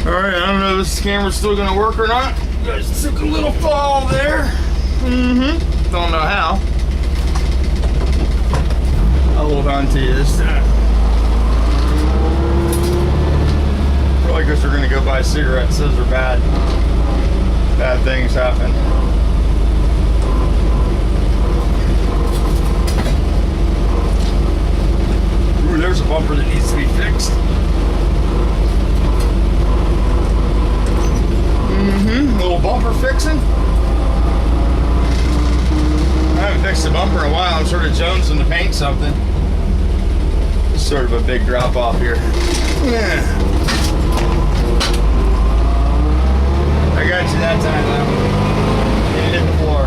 Alright, I don't know if this camera's still gonna work or not. You guys took a little fall there. Don't know how. I'll hold on to you this time. Probably because we're gonna go buy cigarettes. Those are bad. Bad things happen. Ooh, there's a bumper that needs to be fixed. A little bumper fixing. I haven't fixed a bumper in a while. I'm sort of jonesing to paint something. It's sort of a big drop off here. Yeah. I got you that time though. It hit the floor.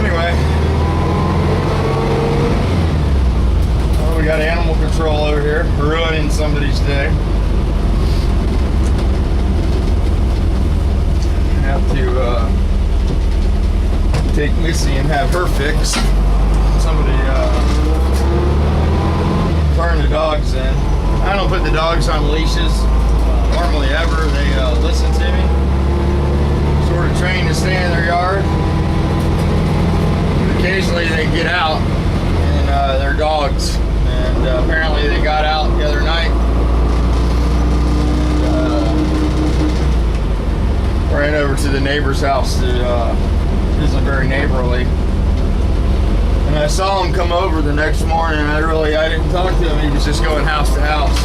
Anyway. Well, we got animal control over here, ruining somebody's day. Have to take Missy and have her fixed. Somebody turned the dogs in. I don't put the dogs on leashes normally ever. They listen to me. Sort of trained to stay in their yard. But occasionally they get out and they're dogs. And apparently they got out the other night. Ran over to the neighbor's house that isn't very neighborly. And I saw him come over the next morning, and I didn't talk to him. He was just going house to house.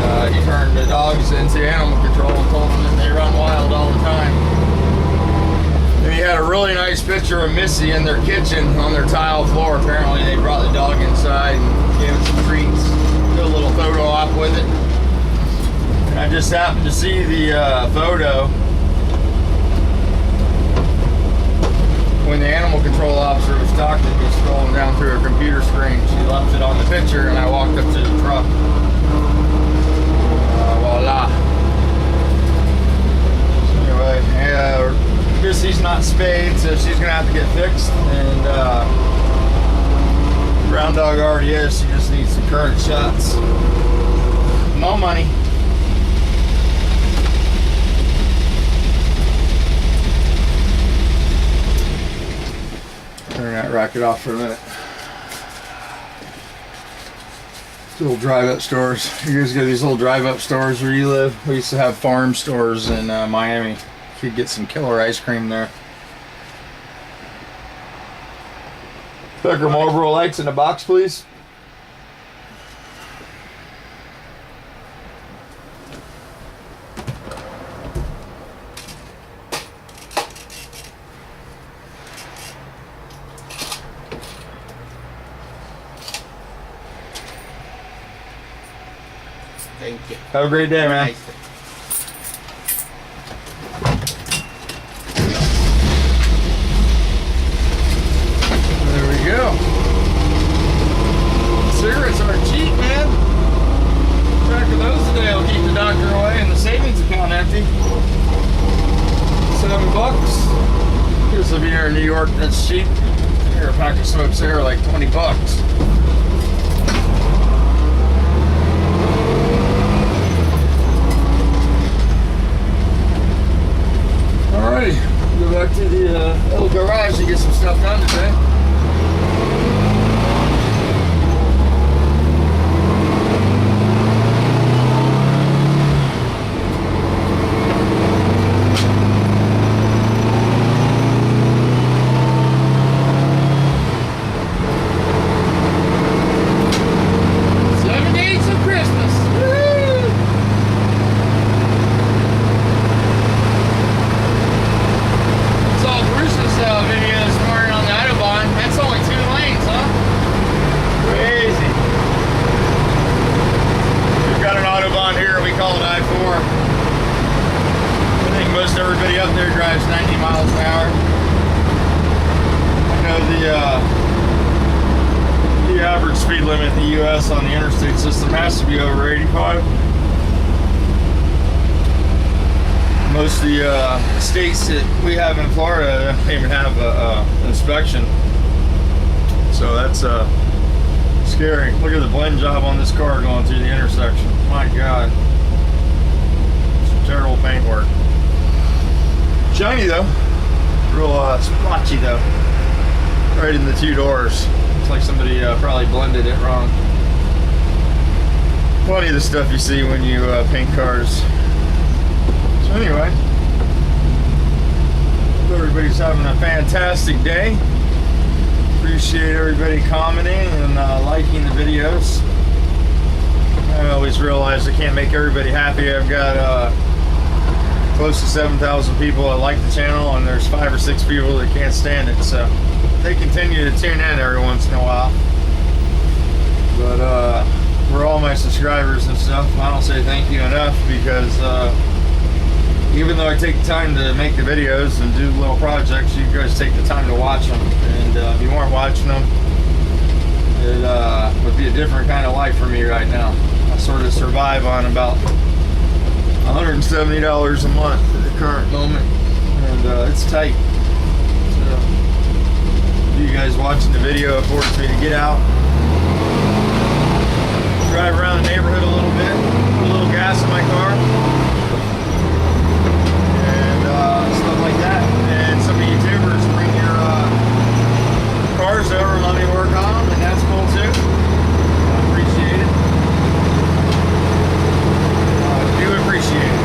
And, he turned the dogs into animal control and told them that they run wild all the time. And he had a really nice picture of Missy in their kitchen on their tile floor. Apparently they brought the dog inside and gave it some treats. Did a little photo op with it. I just happened to see the photo when the animal control officer was talking to me, scrolling down through her computer screen. She left it on the picture, and I walked up to the truck. Voila. So anyway, yeah, Missy's not spayed, so she's gonna have to get fixed. And brown dog already is. She just needs some current shots. No money. Turn that racket off for a minute. Little drive-up stores. You guys got these little drive-up stores where you live? We used to have farm stores in Miami. You could get some killer ice cream there. Becker Marlboro Lights in a box, please. Thank you. Have a great day, man. Nice. There we go. Cigarettes aren't cheap, man. Track of those today will keep the doctor away and the savings account empty. $7. Here's a beer in New York that's cheap. Here, a pack of smokes there like $20. Alrighty, go back to the little garage to get some stuff done today. Everybody up there drives 90 miles an hour. I know the average speed limit in the U.S. on the interstate system has to be over 85. Most of the states that we have in Florida don't even have an inspection. So that's Scary. Look at the blend job on this car going through the intersection. My God. Some terrible paint work. Shiny though. Real splotchy though. Right in the two doors. Looks like somebody probably blended it wrong. Plenty of the stuff you see when you paint cars. So anyway, hope everybody's having a fantastic day. Appreciate everybody commenting and liking the videos. I always realize I can't make everybody happy. I've got close to 7,000 people that like the channel, and there's 5 or 6 people that can't stand it. So they continue to tune in every once in a while. But for all my subscribers and stuff, I don't say thank you enough, because even though I take the time to make the videos and do little projects, you guys take the time to watch them. And if you weren't watching them, it would be a different kind of life for me right now. I sort of survive on about $170 a month at the current moment, and it's tight. So you guys watching the video affords me to get out, drive around the neighborhood a little bit, put a little gas in my car, and stuff like that. And some of you YouTubers bring your cars over and let me work on them, and that's cool too. I appreciate it. I do appreciate it.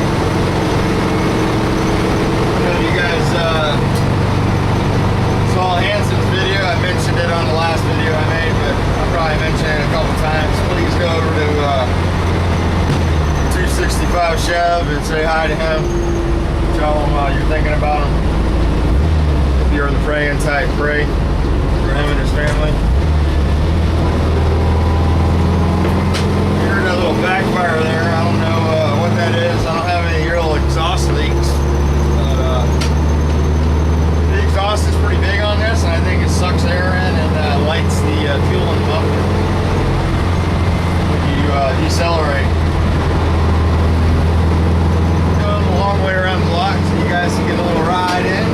I know you guys saw Hanson's video. I mentioned it on the last video I made, but I'll probably mention it a couple times. Please go over to 265 Chev and say hi to him. Tell him you're thinking about him. If you're the praying type, pray for him and his family. You heard that little backfire there. I don't know what that is. I don't have any real exhaust leaks. But the exhaust is pretty big on this, and I think it sucks air in and lights the fuel in the muffler when you decelerate. Going a long way around the block so you guys can get a little ride in.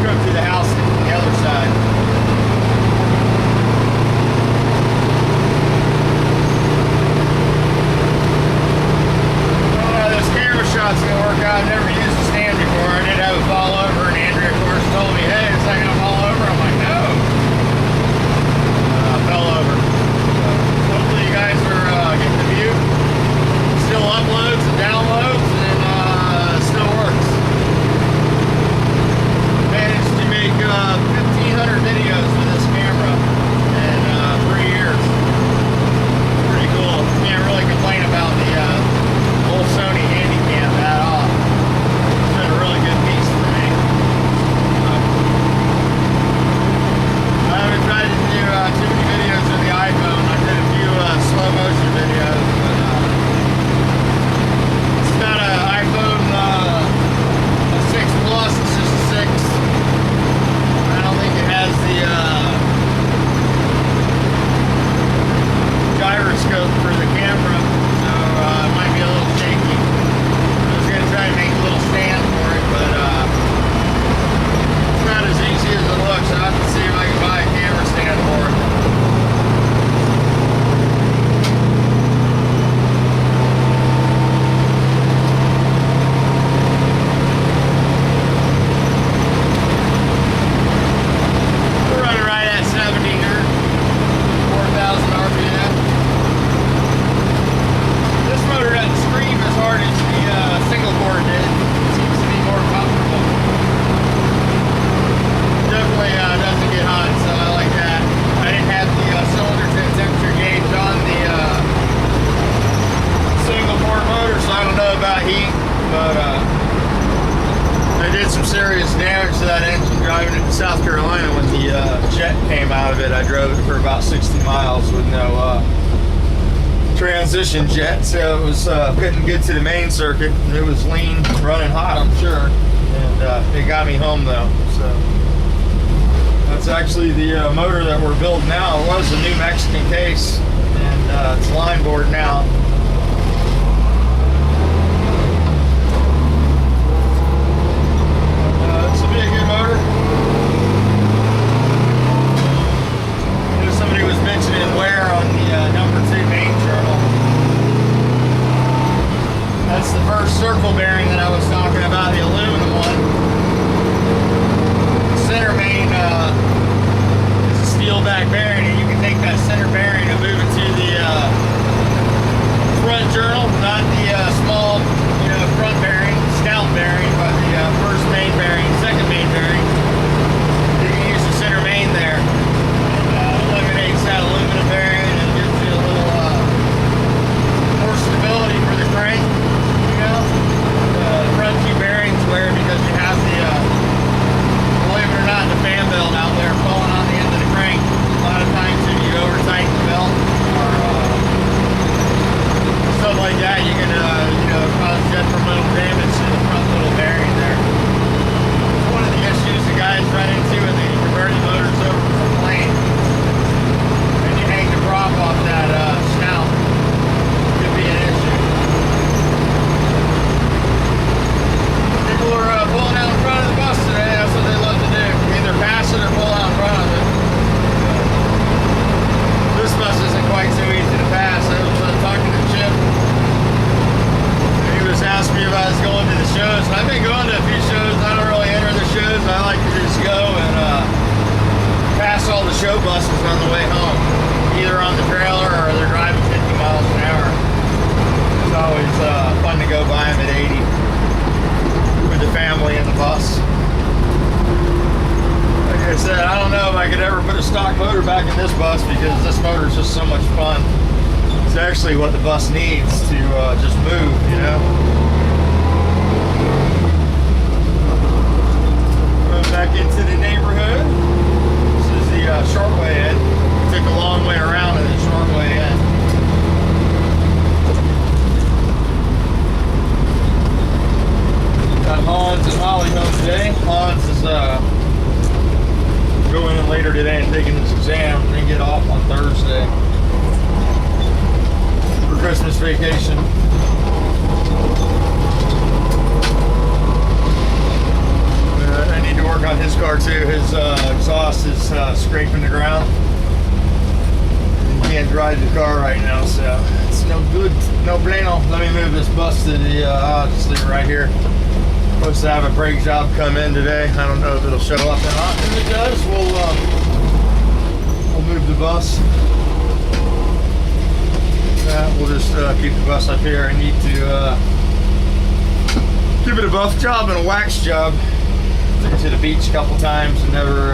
Go through the house on the other side. I don't know how this camera shot's gonna work out. I've never used a stand before. I did have it fall over, and Andrea, of course, told me, hey, is that gonna fall over? I'm like, no. Fell over. Hopefully you guys are getting the view. Still uploads and downloads, and still works. Managed to make 1,500 videos with this camera in 3 years. Pretty cool. Can't really complain about the old Sony Handycam at all. It's been a really good piece for me. I haven't tried to do too many videos with the iPhone. I did a few slow motion videos, but it's not an iPhone 6 Plus, it's just a 6. I don't think it has the gyroscope for the camera, so it might be a little shaky. I was going to try to make a little stand for it, but it's not as easy as it looks. I'll have to see if I can buy a camera stand for it. We're running right at 70 here, 4,000 RPM. This motor doesn't scream as hard as the single core did. It seems to be more comfortable. Definitely doesn't get hot, so I like that. I didn't have the cylinder temperature gauge on the single core motor, so I don't know about heat, but I did some serious damage to that engine driving it to South Carolina when the jet came out of it. I drove it for about 60 miles with no transition jet, so it was couldn't get to the main circuit. It was lean, running hot, I'm sure, and it got me home though. So that's actually the motor that we're building now. It was a New Mexican case, and it's line board now. This will be a good motor. bearing, and you can take that center bearing and move it to the front journal, not the small, front bearing, scout bearing, but the first main bearing, second main bearing. You can use the center main there. Eliminates that aluminum bearing and gives you a little more stability for the crank. The front two bearings wear because you have the, believe it or not, the fan belt out there falling on the end of the crank. A lot of times if you over tighten the belt or stuff like that, you can cause detrimental damage to the front little bearing there. It's one of the issues the guys run into when they convert the motors over from plane. And you hang the prop off that snout. Could be an issue. People are pulling out in front of the bus today. That's what they love to do. Either pass it or pull out in front of it. This bus isn't quite so easy to pass. I was talking to Chip. He was asking me if I was going to the shows. I've been going to a few shows. I don't really enter the shows. I like to just go and pass all the show buses on the way home. Either on the trailer or they're driving 50 miles an hour. It's always fun to go by them at 80 with the family in the bus. Like I said, I don't know if I could ever put a stock motor back in this bus because this motor is just so much fun. It's actually what the bus needs to just move, Going back into the neighborhood. This is the short way in. Took a long way around and the short way in. Got Hans and Holly home today. Hans is going in later today and taking his exam. They get off on Thursday for Christmas vacation. I need to work on his car too. His exhaust is scraping the ground. He can't drive the car right now, so it's no good. No bueno. Let me move this bus to the. I'll just leave it right here. Supposed to have a brake job come in today. I don't know if it'll show up or not. If it does, we'll move the bus. We'll just keep the bus up here. I need to give it a buff job and a wax job. Took it to the beach a couple times and never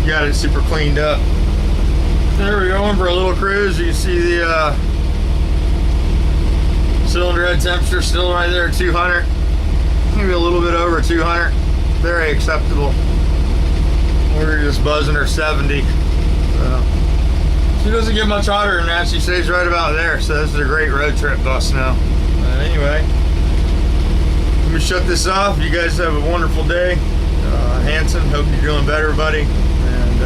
got it super cleaned up. There we're going for a little cruise. You see the cylinder head temperature still right there at 200, maybe a little bit over 200. Very acceptable. We're just buzzing her 70. So she doesn't get much hotter than that. She stays right about there. So this is a great road trip bus now. Anyway, let me shut this off. You guys have a wonderful day. Hanson, hope you're doing better, buddy, and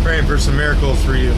praying for some miracles for you.